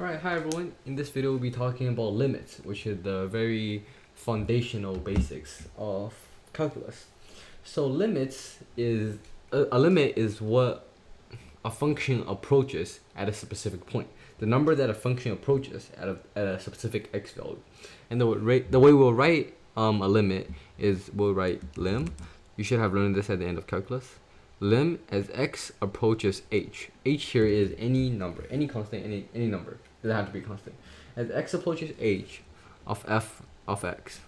Alright, hi everyone. In this video we'll be talking about limits, which is the very foundational basics of calculus. So limits is a limit is what a function approaches at a specific point. The number that a function approaches at a specific x value. And the way we'll write a limit is we'll write lim. You should have learned this at the end of calculus. Lim as x approaches h. H here is any number, any constant, any number. It doesn't have to be constant. As x approaches h of f of x.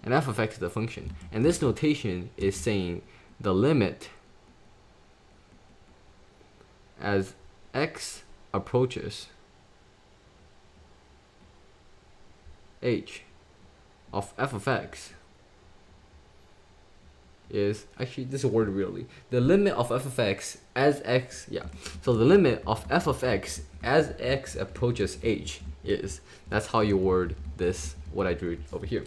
And f of x is the function. And this notation is saying the limit as x approaches h of f of x is actually this is worded really. The limit of f of x as x, so the limit of f of x as x approaches h is, that's how you word this, what I drew over here.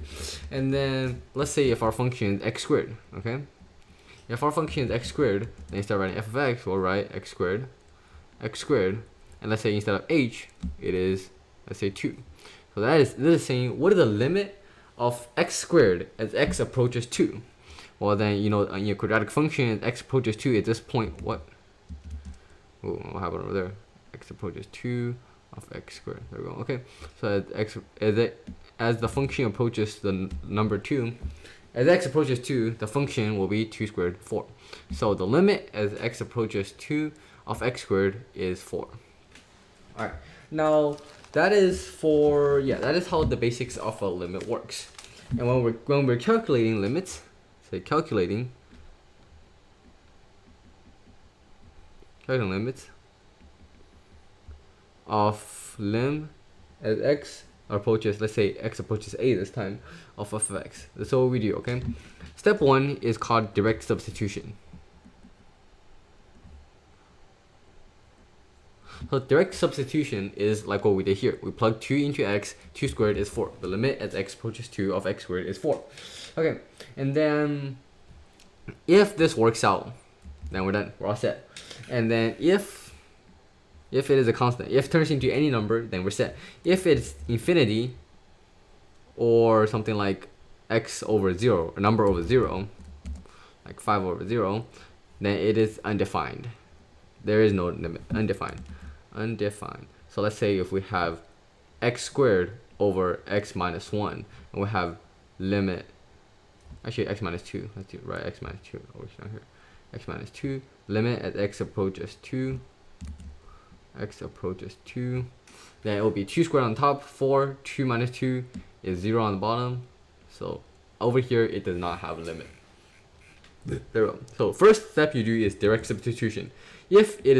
And then let's say if our function is x squared, okay? If our function is x squared, then instead of writing f of x, we'll write x squared, and let's say instead of h, it is, let's say 2. So this is saying, what is the limit of x squared as x approaches 2? Well then, in your quadratic function, as x approaches 2 at this point, what? Oh, what happened over there? X approaches 2 of x squared. There we go. Okay, so as the function approaches the number 2, as x approaches 2, the function will be 2 squared, 4. So the limit as x approaches 2 of x squared is 4. Alright, now that is how the basics of a limit works. And when we're calculating limits, say calculating limits of lim as x approaches, let's say x approaches a this time, of f of x. That's all we do, okay? Step 1 is called direct substitution. So direct substitution is like what we did here. We plug 2 into x, 2 squared is 4. The limit as x approaches 2 of x squared is 4. Okay, and then if this works out, then we're done. We're all set. And then if it is a constant, if it turns into any number, then we're set. If it's infinity or something like x over 0, a number over 0, like 5 over 0, then it is undefined. There is no limit. Undefined. So let's say if we have x squared over x minus 1, and we have limit, actually x minus 2, let's do right, x minus 2 over here, x minus 2, limit as x approaches 2, then it will be 2 squared on top, 4, 2 minus 2 is 0 on the bottom. So over here it does not have a limit. There we go. So first step you do is direct substitution. If it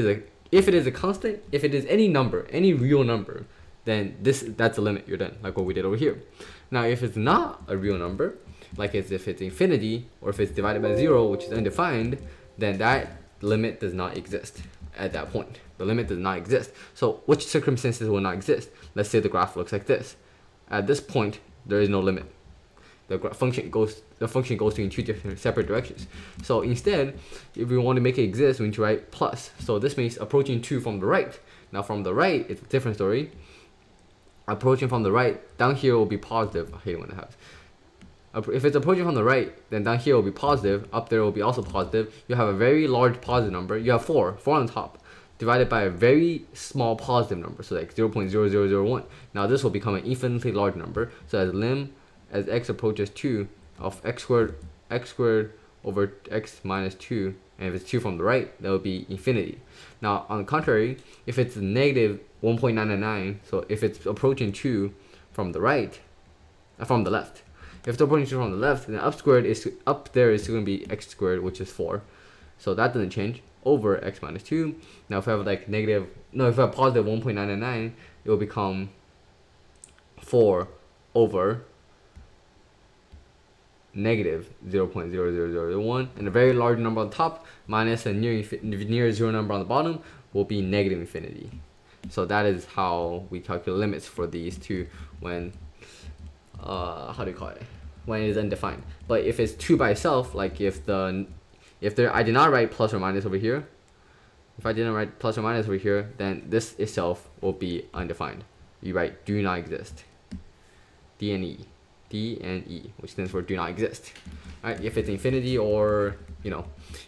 is a constant, if it is any number, any real number, then that's a limit. You're done, like what we did over here. Now if it's not a real number, like if it's infinity, or if it's divided by 0, which is undefined, then that limit does not exist at that point. The limit does not exist. So which circumstances will not exist? Let's say the graph looks like this. At this point, there is no limit. The function goes in two different separate directions. So instead, if we want to make it exist, we need to write plus. So this means approaching 2 from the right. Now from the right, it's a different story. Approaching from the right, down here will be positive. I hate it when it happens. If it's approaching from the right, then down here will be positive. Up there will be also positive. You have a very large positive number. You have 4 on the top, divided by a very small positive number, so like 0.0001. Now this will become an infinitely large number. So as lim as x approaches 2 of x squared over x minus 2, and if it's 2 from the right, that would be infinity. Now on the contrary, if it's negative 1.999, so if it's approaching 2 from the right, from the left, if it's approaching 2 from the left, then up there is going to be x squared, which is 4. So that doesn't change, over x minus 2. Now if I have if I have positive 1.999, it will become 4 over negative 0.0001, and a very large number on top minus a near 0 number on the bottom will be negative infinity. So that is how we calculate limits for these two when when it is undefined. But if it's 2 by itself, like if I did not write plus or minus over here, then this itself will be undefined. you write do not exist. DNE, which stands for do not exist. All right, if it's infinity or,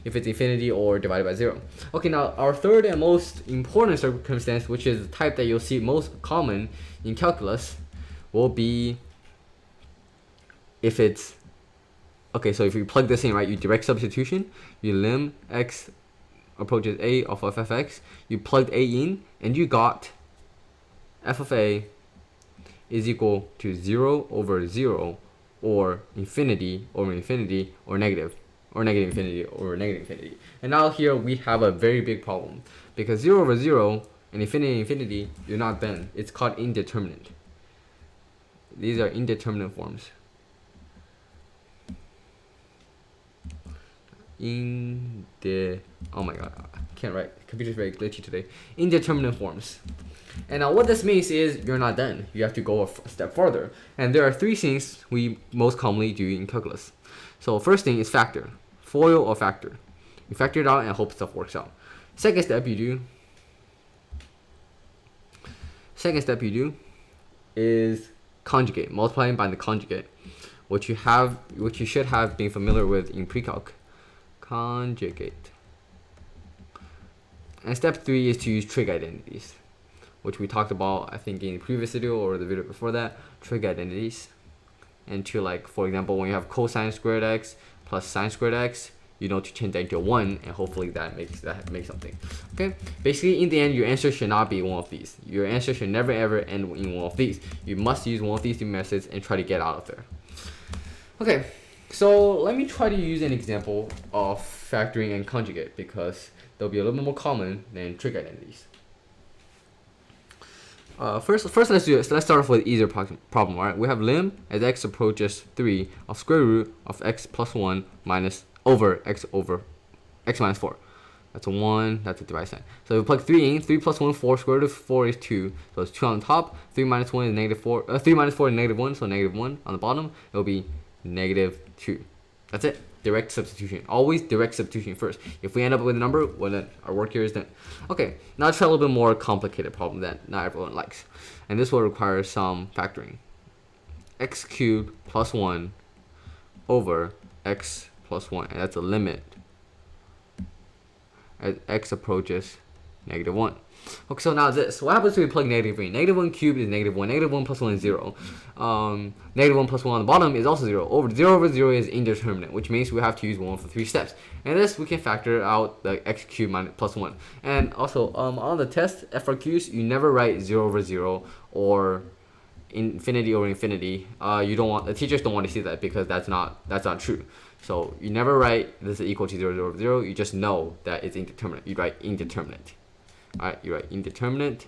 if it's infinity or divided by 0. Okay, now our third and most important circumstance, which is the type that you'll see most common in calculus, will be if it's, okay, so if you plug this in, right, you direct substitution, you lim x approaches a of fx, you plugged a in, and you got f of a is equal to 0 over 0, or infinity over infinity, or negative infinity over negative infinity. And now here we have a very big problem, because 0 over 0 and infinity, you're not done. It's called indeterminate. These are indeterminate forms. Oh my god, I can't write. The computer's very glitchy today. Indeterminate forms. And now what this means is you're not done. You have to go a step further. And there are 3 things we most commonly do in calculus. So first thing is factor. FOIL or factor. You factor it out and hope stuff works out. Second step you do is conjugate, multiplying by the conjugate, which you should have been familiar with in pre-calc. Conjugate. And step 3 is to use trig identities, which we talked about, I think, in the previous video or the video before that. Trig identities. And to, like, for example, when you have cosine squared x plus sine squared x, you know to change that into a 1, and hopefully that makes something. Okay, basically in the end your answer should not be one of these. Your answer should never ever end in one of these. You must use one of these 2 methods and try to get out of there. Okay, so let me try to use an example of factoring and conjugate, because they'll be a little bit more common than trig identities. First let's do it. So let's start off with easier problem. All right, we have lim as x approaches 3 of square root of x plus 1 minus over x minus 4. That's a 1. That's a divide sign. So we plug 3 in. 3 plus 1 4. Square root of 4 is 2. So it's 2 on the top. 3 minus 1 is negative 4. 3 minus 4 is negative 1. So negative 1 on the bottom. It will be negative 2. That's it. Direct substitution. Always direct substitution first. If we end up with a number, well then our work here is done. Okay, now let's try a little bit more complicated problem that not everyone likes. And this will require some factoring. X cubed plus 1 over x plus 1. And that's a limit as x approaches negative 1. Okay, so now this. What happens when we plug negative in? Negative 1 cubed is negative 1. Negative 1 plus 1 is 0. Negative 1 plus 1 on the bottom is also 0. 0 over 0 is indeterminate, which means we have to use one of the 3 steps. And this, we can factor out the x cubed minus plus 1. And also, on the test, FRQs, you never write 0 over 0 or infinity over infinity. The teachers don't want to see that, because that's not true. So you never write this is equal to 0 over 0. You just know that it's indeterminate. You write indeterminate. Alright, you write indeterminate,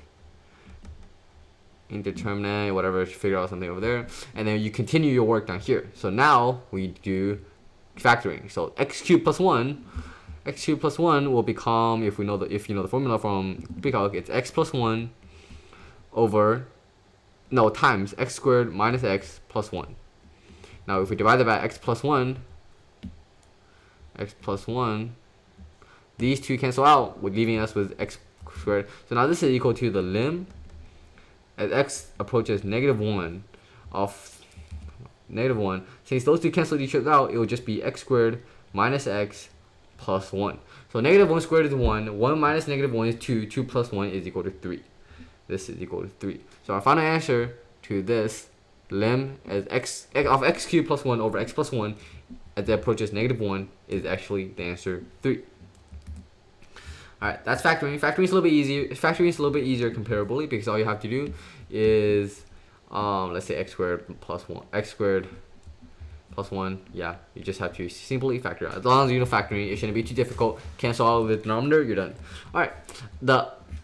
whatever, figure out something over there, and then you continue your work down here. So now we do factoring. So x cubed plus 1 will become, if you know the formula from pre-calc, it's x plus 1 times x squared minus x plus 1. Now if we divide that by x plus 1, these 2 cancel out, leaving us with x squared. So now this is equal to the lim as x approaches negative 1 of negative 1. Since those 2 cancel each other out, it will just be x squared minus x plus 1. So negative 1 squared is 1. 1 minus negative 1 is 2. 2 plus 1 is equal to 3. This is equal to 3. So our final answer to this, lim as x of x cubed plus 1 over x plus 1 as it approaches negative 1, is actually the answer 3. Alright, that's factoring. Factoring is a little bit easier comparably, because all you have to do is let's say x squared plus 1. Yeah, you just have to simply factor out. As long as you know factoring, it shouldn't be too difficult. Cancel out with the denominator, you're done. Alright,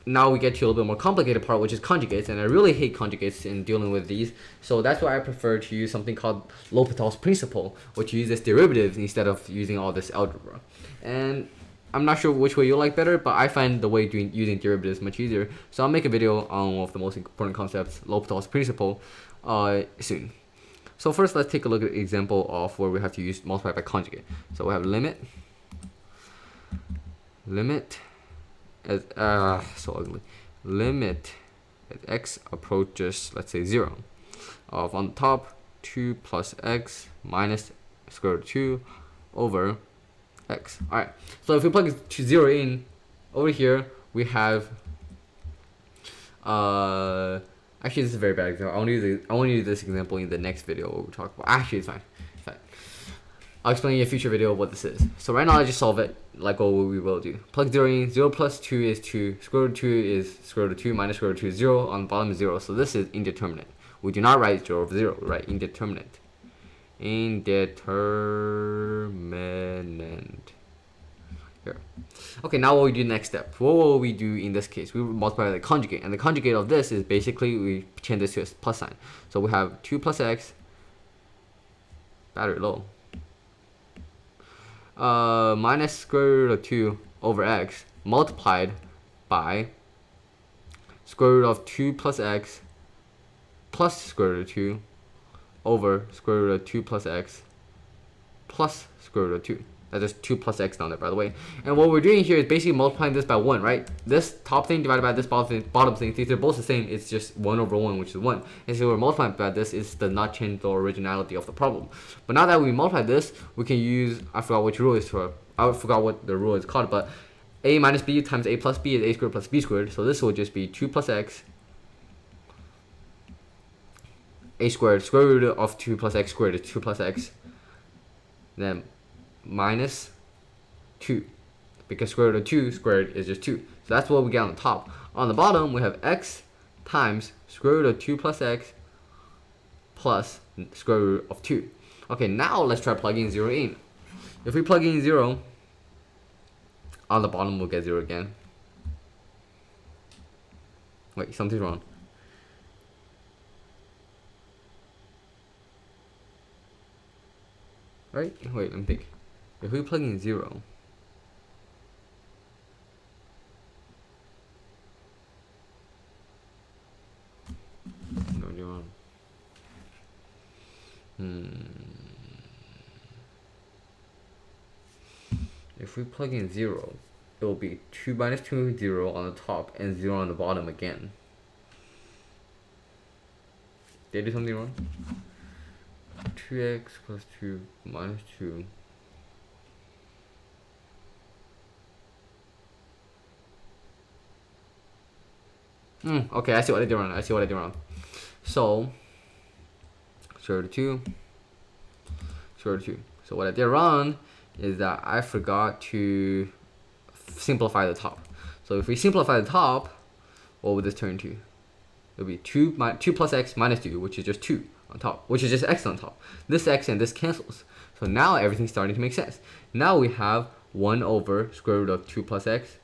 now we get to a little bit more complicated part, which is conjugates, and I really hate conjugates in dealing with these. So that's why I prefer to use something called L'Hopital's principle, which uses derivatives instead of using all this algebra. And I'm not sure which way you like better, but I find the way using derivatives much easier. So I'll make a video on one of the most important concepts, L'Hopital's principle, soon. So first, let's take a look at an example of where we have to use multiply by conjugate. So we have limit as so ugly. Limit as x approaches, let's say 0, of on the top 2 plus x minus square root of 2 over x. Alright, so if we plug 0 in, over here we have actually this is a very bad example. I want to use this example in the next video what we talk about. Actually it's fine. I'll explain in a future video what this is. So right now I just solve it like what we will do. Plug 0 in, 0 plus 2 is 2, square root of 2 is square root of 2, minus square root of 2 is 0, on the bottom is 0, so this is indeterminate. We do not write 0 over 0, we write indeterminate. Indeterminate. Here. Okay, now what we do next step. What will we do in this case? We multiply by the conjugate, and the conjugate of this is basically we change this to a plus sign. So we have 2 plus x, battery low, minus square root of 2 over x multiplied by square root of 2 plus x plus square root of 2 over square root of 2 plus x plus square root of 2. That's just 2 plus x down there, by the way. And what we're doing here is basically multiplying this by 1, right? This top thing divided by this bottom thing, these are both the same. It's just 1 over 1, which is 1. And so we're multiplying by this, it does not change the originality of the problem. But now that we multiply this, we can use, I forgot which rule is for, I forgot what the rule is called, but a minus b times a plus b is a squared plus b squared. So this will just be 2 plus x, a squared, square root of 2 plus x squared is 2 plus x, then minus 2, because square root of 2 squared is just 2. So that's what we get on the top. On the bottom, we have x times square root of 2 plus x plus square root of 2. Okay, now let's try plugging 0 in. If we plug in 0, on the bottom we'll get 0 again. Wait, something's wrong. Right? Wait, let me think. If we plug in 0, no, you're wrong. If we plug in 0, it will be 2 minus 2 0 on the top and 0 on the bottom again. Did I do something wrong? 2x plus 2 minus 2. Okay, I see what I did wrong. So, square root of 2, square root of 2. So what I did wrong is that I forgot to simplify the top. So if we simplify the top, what would this turn to? It'll be 2 plus x minus 2, which is just 2 on top, which is just x on top. This x and this cancels. So now everything's starting to make sense. Now we have 1 over square root of 2 plus x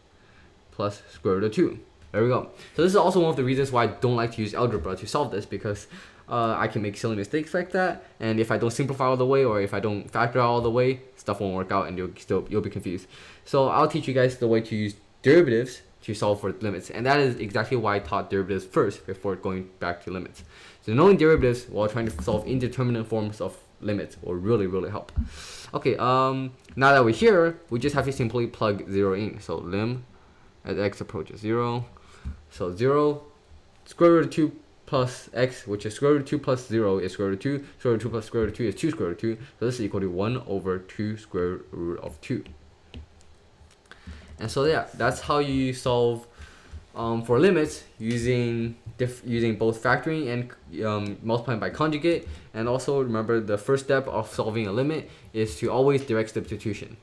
plus square root of 2. There we go. So this is also one of the reasons why I don't like to use algebra to solve this, because I can make silly mistakes like that, and if I don't simplify all the way, or if I don't factor out all the way, stuff won't work out and you'll be confused. So I'll teach you guys the way to use derivatives to solve for limits, and that is exactly why I taught derivatives first before going back to limits. So knowing derivatives while trying to solve indeterminate forms of limits will really help. Okay, now that we're here, we just have to simply plug 0 in. So lim as x approaches 0. So 0, square root of 2 plus x, which is square root of 2 plus 0 is square root of 2. Square root of 2 plus square root of 2 is 2 square root of 2. So this is equal to 1 over 2 square root of 2. And so yeah, that's how you solve for limits using both factoring and multiplying by conjugate. And also remember, the first step of solving a limit is to always direct substitution.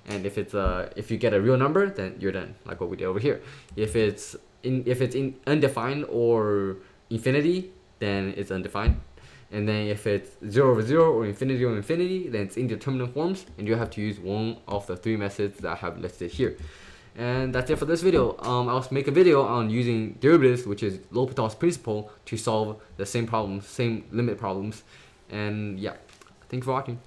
And if you get a real number, then you're done, like what we did over here. If it's undefined or infinity, then it's undefined. And then if it's 0 over 0 or infinity, then it's indeterminate forms, and you have to use one of the 3 methods that I have listed here. And that's it for this video. I'll make a video on using derivatives, which is L'Hopital's principle, to solve the same problems, same limit problems. And yeah, thank you for watching.